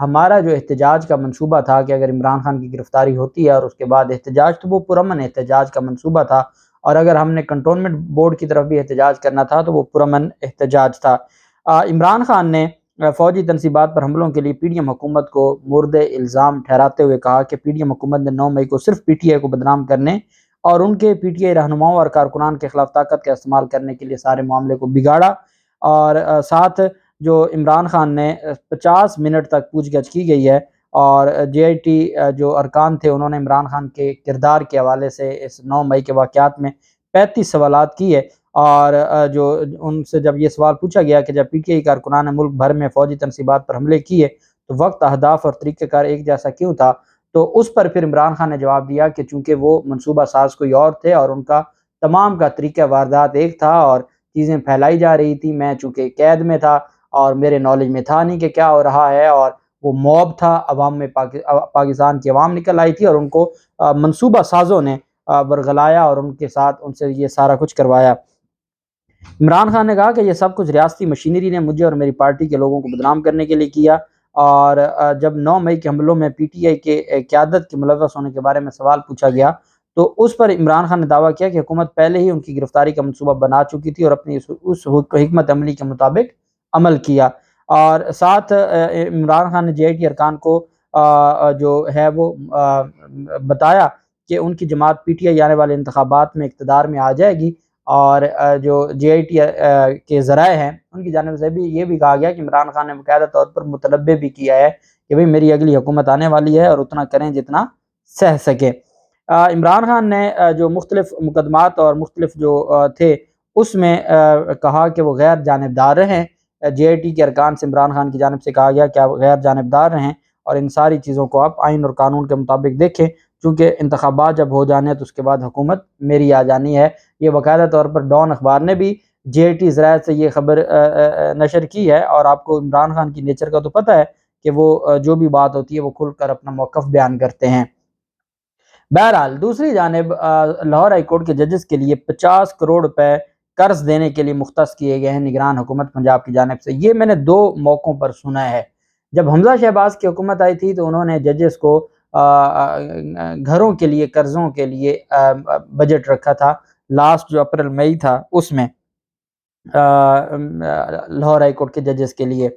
ہمارا جو احتجاج کا منصوبہ تھا کہ اگر عمران خان کی گرفتاری ہوتی ہے اور اس کے بعد احتجاج، تو وہ پرامن احتجاج کا منصوبہ تھا، اور اگر ہم نے کنٹونمنٹ بورڈ کی طرف بھی احتجاج کرنا تھا تو وہ پرامن احتجاج تھا۔ عمران خان نے فوجی تنصیبات پر حملوں کے لیے پی ڈی ایم حکومت کو مورد الزام ٹھہراتے ہوئے کہا کہ پی ڈی ایم حکومت نے 9 مئی کو صرف پی ٹی آئی کو بدنام کرنے اور ان کے پی ٹی آئی رہنماؤں اور کارکنان کے خلاف طاقت کا استعمال کرنے کے لیے سارے معاملے کو بگاڑا، اور ساتھ جو عمران خان نے 50 منٹ تک پوچھ گچھ کی گئی ہے، اور جے آئی ٹی جو ارکان تھے انہوں نے عمران خان کے کردار کے حوالے سے اس 9 مئی کے واقعات میں 35 سوالات کیے، اور جو ان سے جب یہ سوال پوچھا گیا کہ جب پی ٹی آئی کارکنان نے ملک بھر میں فوجی تنصیبات پر حملے کیے تو وقت، اہداف اور طریقہ کار ایک جیسا کیوں تھا، تو اس پر پھر عمران خان نے جواب دیا کہ چونکہ وہ منصوبہ ساز کوئی اور تھے اور ان کا تمام کا طریقہ واردات ایک تھا اور چیزیں پھیلائی جا رہی تھی، میں چونکہ قید میں تھا اور میرے نالج میں تھا نہیں کہ کیا ہو رہا ہے، اور وہ موب تھا، عوام میں پاکستان کی عوام نکل آئی تھی اور ان کو منصوبہ سازوں نے ورغلایا اور ان کے ساتھ ان سے یہ سارا کچھ کروایا۔ عمران خان نے کہا کہ یہ سب کچھ ریاستی مشینری نے مجھے اور میری پارٹی کے لوگوں کو بدنام کرنے کے لیے کیا، اور جب 9 مئی کے حملوں میں پی ٹی آئی کے قیادت کے ملوث ہونے کے بارے میں سوال پوچھا گیا تو اس پر عمران خان نے دعویٰ کیا کہ حکومت پہلے ہی ان کی گرفتاری کا منصوبہ بنا چکی تھی اور اپنی اس حکمت عملی کے مطابق عمل کیا، اور ساتھ عمران خان نے جے آئی ٹی ارکان کو جو ہے وہ بتایا کہ ان کی جماعت پی ٹی آئی آنے والے انتخابات میں اقتدار میں آ جائے گی، اور جو جے آئی ٹی کے ذرائع ہیں ان کی جانب سے بھی یہ بھی کہا گیا کہ عمران خان نے باقاعدہ طور پر متنبع بھی کیا ہے کہ بھئی میری اگلی حکومت آنے والی ہے اور اتنا کریں جتنا سہ سکے۔ عمران خان نے جو مختلف مقدمات اور مختلف جو تھے اس میں کہا کہ وہ غیر جانبدار رہیں، جے آئی ٹی کے ارکان سے عمران خان کی جانب سے کہا گیا کہ آپ غیر جانبدار رہیں اور ان ساری چیزوں کو آپ آئین اور قانون کے مطابق دیکھیں، چونکہ انتخابات جب ہو جانے تو اس کے بعد حکومت میری آ جانی ہے۔ یہ باقاعدہ طور پر ڈان اخبار نے بھی جے آئی ٹی ذرائع سے یہ خبر نشر کی ہے، اور آپ کو عمران خان کی نیچر کا تو پتہ ہے کہ وہ جو بھی بات ہوتی ہے وہ کھل کر اپنا موقف بیان کرتے ہیں۔ بہرحال دوسری جانب لاہور ہائی کورٹ کے ججز کے لیے 50 کروڑ روپے قرض دینے کے لیے مختص کیے گئے ہیں نگران حکومت پنجاب کی جانب سے۔ یہ میں نے 2 موقعوں پر سنا ہے۔ جب حمزہ شہباز کی حکومت آئی تھی تو انہوں نے ججز کو گھروں کے لیے، قرضوں کے لیے بجٹ رکھا تھا، لاسٹ جو اپریل مئی تھا اس میں لاہور ہائی کورٹ کے ججز کے لیے۔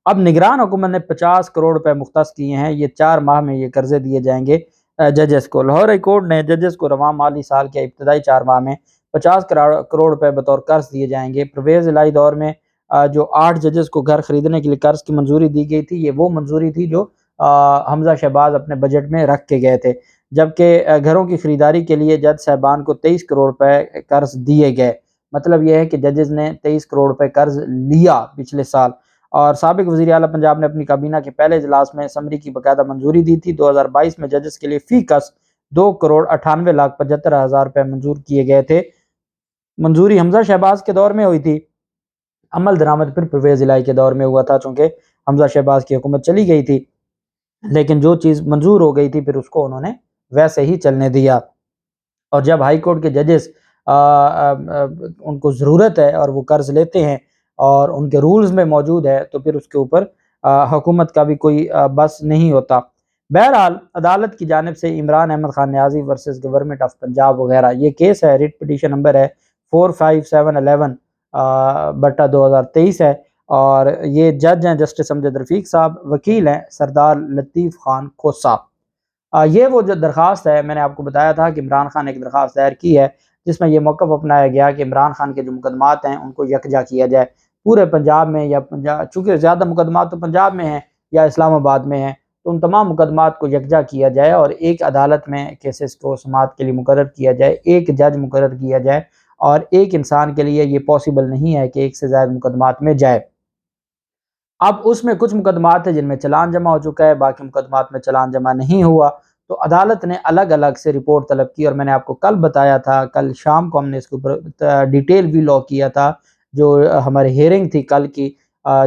اب نگران حکومت نے 50 کروڑ روپے مختص کیے ہیں، یہ 4 ماہ میں یہ قرضے دیے جائیں گے ججز کو۔ لاہور ہائی کورٹ نے ججز کو رواں مالی سال کے ابتدائی 4 ماہ میں 50 کروڑ روپے بطور قرض دیے جائیں گے۔ پرویز الہی دور میں جو 8 ججز کو گھر خریدنے کے لیے قرض کی منظوری دی گئی تھی، یہ وہ منظوری تھی جو حمزہ شہباز اپنے بجٹ میں رکھ کے گئے تھے، جبکہ گھروں کی خریداری کے لیے جج صاحبان کو 23 کروڑ روپے قرض دیے گئے۔ مطلب یہ ہے کہ ججز نے 23 کروڑ روپے قرض لیا پچھلے سال، اور سابق وزیر اعلیٰ پنجاب نے اپنی کابینہ کے پہلے اجلاس میں اسمبلی کی باقاعدہ منظوری دی تھی۔ 2022 میں ججز کے لیے فی کس 2,98,75,000 روپے منظور کیے گئے تھے۔ منظوری حمزہ شہباز کے دور میں ہوئی تھی، عمل درآمد پھر پرویز الہی کے دور میں ہوا تھا، چونکہ حمزہ شہباز کی حکومت چلی گئی تھی، لیکن جو چیز منظور ہو گئی تھی پھر اس کو انہوں نے ویسے ہی چلنے دیا۔ اور جب ہائی کورٹ کے ججز ان کو ضرورت ہے اور وہ قرض لیتے ہیں اور ان کے رولز میں موجود ہے تو پھر اس کے اوپر حکومت کا بھی کوئی بس نہیں ہوتا۔ بہرحال عدالت کی جانب سے عمران احمد خان نیازی ورسز گورنمنٹ آف پنجاب وغیرہ یہ کیس ہے، ریٹ پٹیشن نمبر ہے 45711/2023 ہے، اور یہ جج ہیں جسٹس امجد رفیق صاحب، وکیل ہیں سردار لطیف خان کھوسہ۔ یہ وہ جو درخواست ہے، میں نے آپ کو بتایا تھا کہ عمران خان نے ایک درخواست دائر کی ہے جس میں یہ موقف اپنایا گیا کہ عمران خان کے جو مقدمات ہیں ان کو یکجا کیا جائے پورے پنجاب میں، یا چونکہ زیادہ مقدمات تو پنجاب میں ہیں یا اسلام آباد میں ہیں، تو ان تمام مقدمات کو یکجا کیا جائے اور ایک عدالت میں کیسز کو سماعت کے لیے مقرر کیا جائے، ایک جج مقرر کیا جائے، اور ایک انسان کے لیے یہ پاسبل نہیں ہے کہ ایک سے زائد مقدمات میں جائے۔ اب اس میں کچھ مقدمات ہیں جن میں چلان جمع ہو چکا ہے، باقی مقدمات میں چلان جمع نہیں ہوا، تو عدالت نے الگ الگ سے رپورٹ طلب کی، اور میں نے آپ کو کل بتایا تھا، کل شام کو ہم نے اس کے اوپر ڈیٹیل بھی لاگ کیا تھا، جو ہماری ہیئرنگ تھی کل کی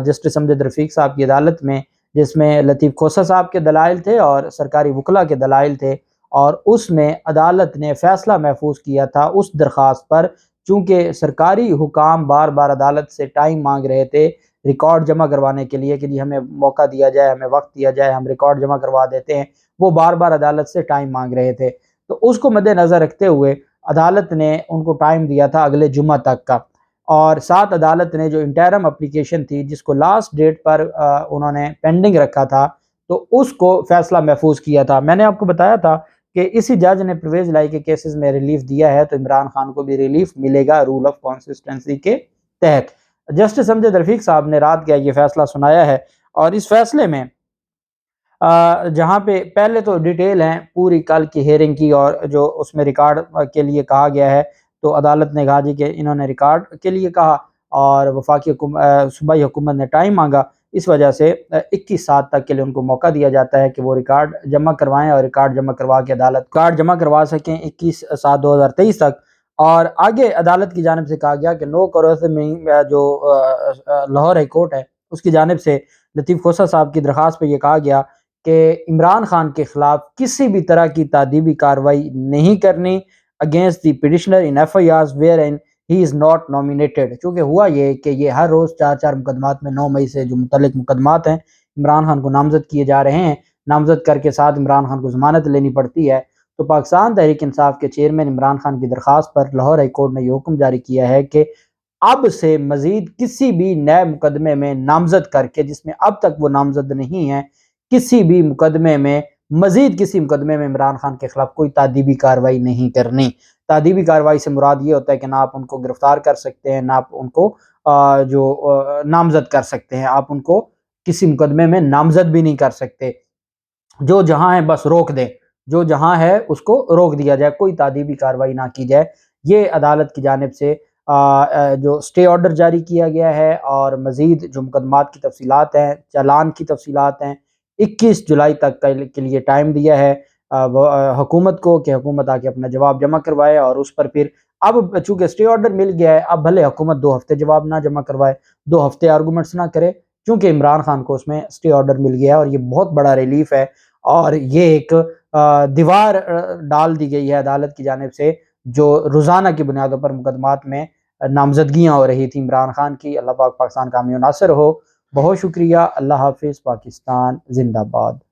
جسٹس امجد رفیق صاحب کی عدالت میں، جس میں لطیف کھوسہ صاحب کے دلائل تھے اور سرکاری وکلاء کے دلائل تھے، اور اس میں عدالت نے فیصلہ محفوظ کیا تھا اس درخواست پر، چونکہ سرکاری حکام بار بار عدالت سے ٹائم مانگ رہے تھے ریکارڈ جمع کروانے کے لیے کہ جی ہمیں موقع دیا جائے، ہمیں وقت دیا جائے، ہم ریکارڈ جمع کروا دیتے ہیں، وہ بار بار عدالت سے ٹائم مانگ رہے تھے۔ تو اس کو مد نظر رکھتے ہوئے عدالت نے ان کو ٹائم دیا تھا اگلے جمعہ تک کا، اور ساتھ عدالت نے جو انٹرم اپلیکیشن تھی جس کو لاسٹ ڈیٹ پر انہوں نے پینڈنگ رکھا تھا، تو اس کو فیصلہ محفوظ کیا تھا۔ میں نے آپ کو بتایا تھا کہ اسی جج نے پرویز الہی کے کیسز میں ریلیف دیا ہے، تو عمران خان کو بھی ریلیف ملے گا رول آف کنسسٹنسی کے تحت۔ جسٹس امجد رفیق صاحب نے رات کا یہ فیصلہ سنایا ہے، اور اس فیصلے میں جہاں پہ پہلے تو ڈیٹیل ہیں پوری کل کی ہیئرنگ کی، اور جو اس میں ریکارڈ کے لیے کہا گیا ہے، تو عدالت نے کہا جی کہ انہوں نے ریکارڈ کے لیے کہا، اور وفاقی صوبائی حکومت نے ٹائم مانگا، اس وجہ سے 21/7 تک کے لیے ان کو موقع دیا جاتا ہے کہ وہ ریکارڈ جمع کروائیں، اور ریکارڈ جمع کروا کے عدالت کارڈ جمع کروا سکیں 21/7/2023 تک۔ اور آگے عدالت کی جانب سے کہا گیا کہ نو کروسے میں جو لاہور ہائی کورٹ ہے اس کی جانب سے لطیف کھوسہ صاحب کی درخواست پہ یہ کہا گیا کہ عمران خان کے خلاف کسی بھی طرح کی تعدیبی کارروائی نہیں کرنی against the petitioner in F I Rs wherein he is not nominated. چونکہ ہوا یہ کہ یہ ہر روز 4 مقدمات میں 9 مئی سے جو متعلق مقدمات ہیں عمران خان کو نامزد کیے جا رہے ہیں، نامزد کر کے ساتھ عمران خان کو ضمانت لینی پڑتی ہے۔ تو پاکستان تحریک انصاف کے چیئرمین عمران خان کی درخواست پر لاہور ہائی کورٹ نے یہ حکم جاری کیا ہے کہ اب سے مزید کسی بھی نئے مقدمے میں نامزد کر کے، جس میں اب تک وہ نامزد نہیں ہیں، کسی بھی مقدمے میں مزید کسی مقدمے میں عمران خان کے خلاف کوئی تعدیبی کارروائی نہیں کرنی۔ تعدیبی کارروائی سے مراد یہ ہوتا ہے کہ نہ آپ ان کو گرفتار کر سکتے ہیں، نہ آپ ان کو جو نامزد کر سکتے ہیں، آپ ان کو کسی مقدمے میں نامزد بھی نہیں کر سکتے۔ جو جہاں ہے بس روک دیں، جو جہاں ہے اس کو روک دیا جائے، کوئی تعدیبی کارروائی نہ کی جائے۔ یہ عدالت کی جانب سے جو اسٹے آرڈر جاری کیا گیا ہے، اور مزید جو مقدمات کی تفصیلات ہیں، چالان کی تفصیلات ہیں، 21 جولائی تک کے لیے ٹائم دیا ہے حکومت کو کہ حکومت آ کے اپنا جواب جمع کروائے، اور اس پر پھر اب چونکہ اسٹے آرڈر مل گیا ہے، اب بھلے حکومت 2 ہفتے جواب نہ جمع کروائے، 2 ہفتے آرگومنٹس نہ کرے، چونکہ عمران خان کو اس میں اسٹے آرڈر مل گیا ہے، اور یہ بہت بڑا ریلیف ہے، اور یہ ایک دیوار ڈال دی گئی ہے عدالت کی جانب سے جو روزانہ کی بنیادوں پر مقدمات میں نامزدگیاں ہو رہی تھی عمران خان کی۔ اللہ پاک پاکستان کا حامی و ناصر ہو۔ بہت شکریہ۔ اللہ حافظ۔ پاکستان زندہ باد۔